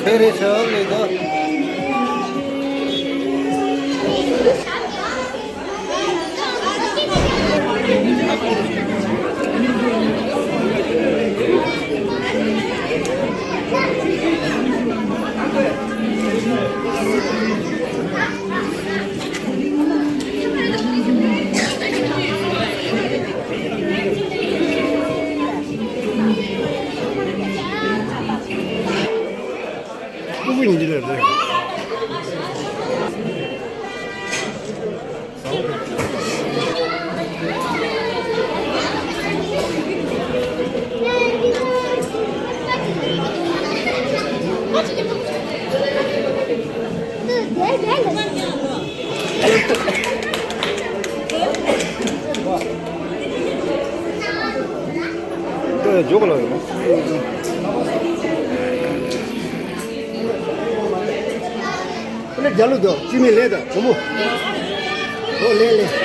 캐리셔 이거 부분이래. 对，就过来了。那家里头居民来的，什么？哦，来。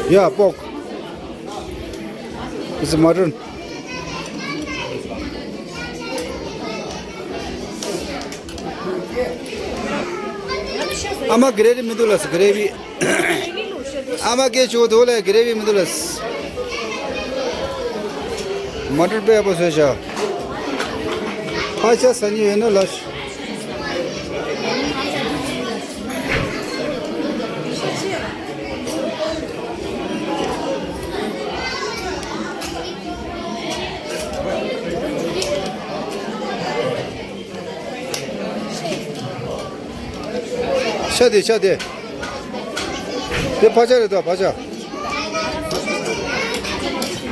Yeah, pork. It's mutton. Ama gravy midulas, gravy. Ama ke chodole gravy midulas. Mutton pe apo seja. Acha sani ena lash. 샤디 샤디 내 바자래다 바자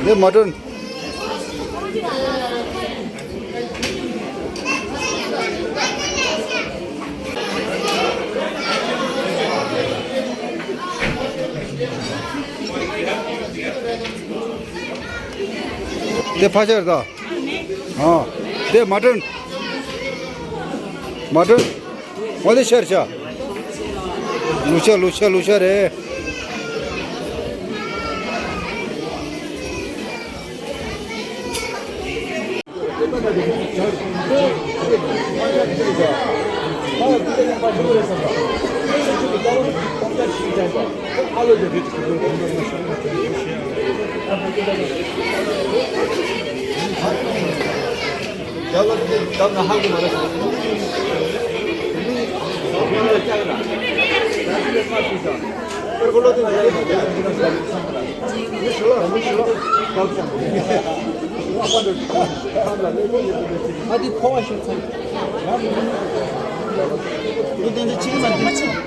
내 머든 내 바자래다 내 머든 머든 어디 셔자 루샤 रे Hadi kovaşın sen. 이거 근데 지금 안 돼.